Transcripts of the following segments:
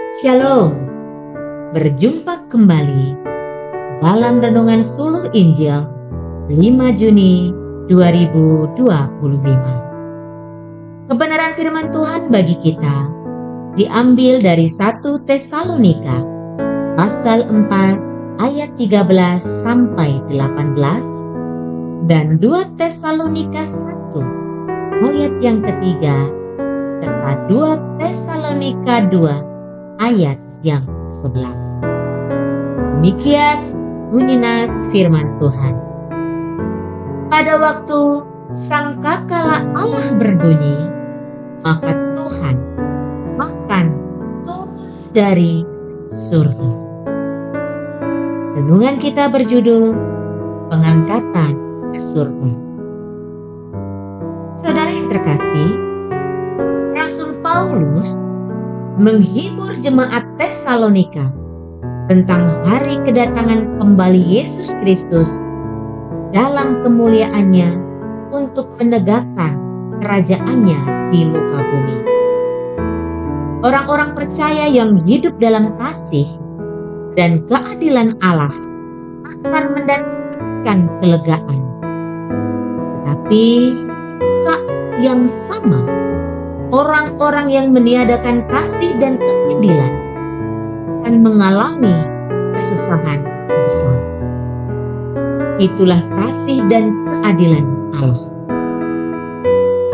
Shalom, berjumpa kembali dalam Renungan Suluh Injil 5 Juni 2025. Kebenaran firman Tuhan bagi kita diambil dari 1 Tesalonika pasal 4 ayat 13 sampai 18 dan 2 Tesalonika 1 ayat yang ketiga serta 2 Tesalonika 2 ayat yang 11. Demikian bunyi nas firman Tuhan. Pada waktu sangkakala Allah berbunyi, maka Tuhan akan turun dari surga. Renungan kita berjudul Pengangkatan ke Surga. Saudara yang terkasih, Rasul Paulus menghibur jemaat Tesalonika tentang hari kedatangan kembali Yesus Kristus dalam kemuliaannya untuk menegakkan kerajaannya di muka bumi. Orang-orang percaya yang hidup dalam kasih dan keadilan Allah akan mendatangkan kelegaan. Tetapi saat yang sama, orang-orang yang meniadakan kasih dan keadilan akan mengalami kesusahan besar. Itulah kasih dan keadilan Allah.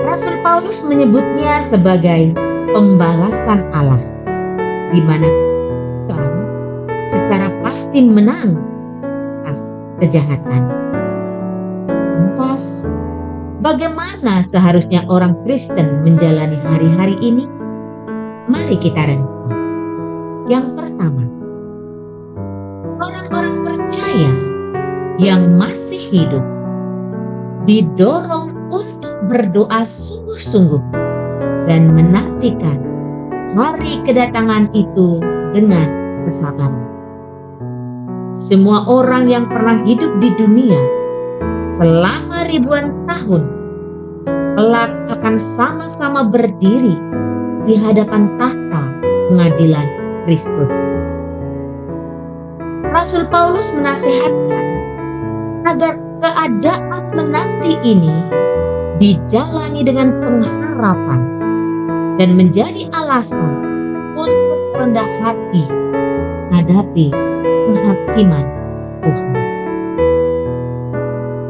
Rasul Paulus menyebutnya sebagai pembalasan Allah, di mana Tuhan secara pasti menang atas kejahatan. Lantas, bagaimana seharusnya orang Kristen menjalani hari-hari ini? Mari kita renungkan. Yang pertama, orang-orang percaya yang masih hidup didorong untuk berdoa sungguh-sungguh dan menantikan hari kedatangan itu dengan kesabaran. Semua orang yang pernah hidup di dunia selama ribuan tahun kelak akan sama-sama berdiri di hadapan tahta pengadilan Kristus. Rasul Paulus menasihatkan agar keadaan menanti ini dijalani dengan pengharapan dan menjadi alasan untuk rendah hati menghadapi penghakiman Tuhan.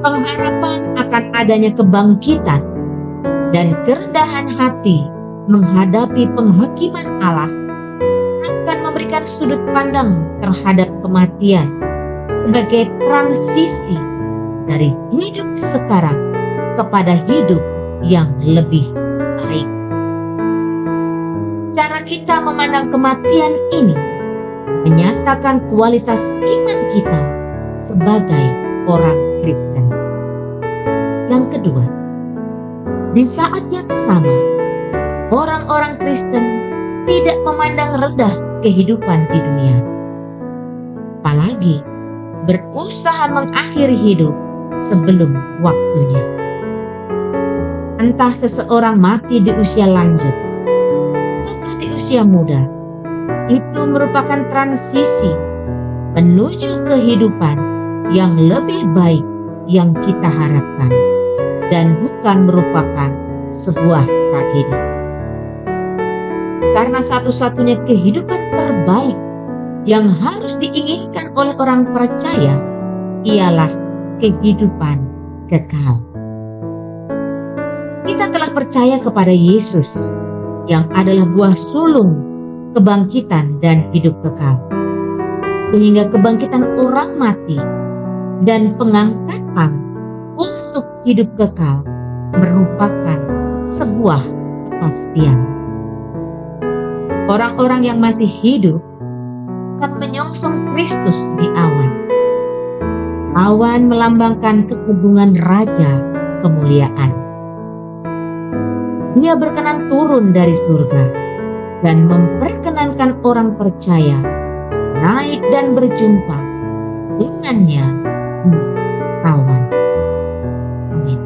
Pengharapan akan adanya kebangkitan dan kerendahan hati menghadapi penghakiman Allah akan memberikan sudut pandang terhadap kematian sebagai transisi dari hidup sekarang kepada hidup yang lebih baik. Cara kita memandang kematian ini menyatakan kualitas iman kita sebagai orang Kristen. Yang kedua, di saat yang sama, orang-orang Kristen tidak memandang rendah kehidupan di dunia, apalagi berusaha mengakhiri hidup sebelum waktunya. Entah seseorang mati di usia lanjut atau di usia muda, itu merupakan transisi menuju kehidupan yang lebih baik yang kita harapkan dan bukan merupakan sebuah tragedi. Karena satu-satunya kehidupan terbaik yang harus diinginkan oleh orang percaya ialah kehidupan kekal. Kita telah percaya kepada Yesus yang adalah buah sulung kebangkitan dan hidup kekal, sehingga kebangkitan orang mati dan pengangkatan untuk hidup kekal merupakan sebuah kepastian. Orang-orang yang masih hidup akan menyongsong Kristus di awan. Awan melambangkan keagungan Raja kemuliaan. Dia berkenan turun dari surga dan memperkenankan orang percaya naik dan berjumpa dengannya di awan. Amin.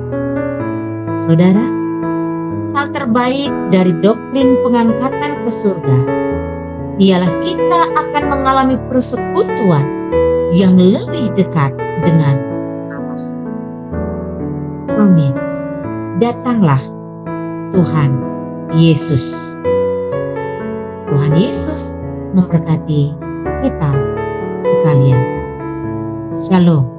Saudara, hal terbaik dari doktrin pengangkatan ke surga ialah kita akan mengalami persekutuan yang lebih dekat dengan Allah. Amin. Datanglah Tuhan Yesus. Tuhan Yesus memberkati kita sekalian. Shalom.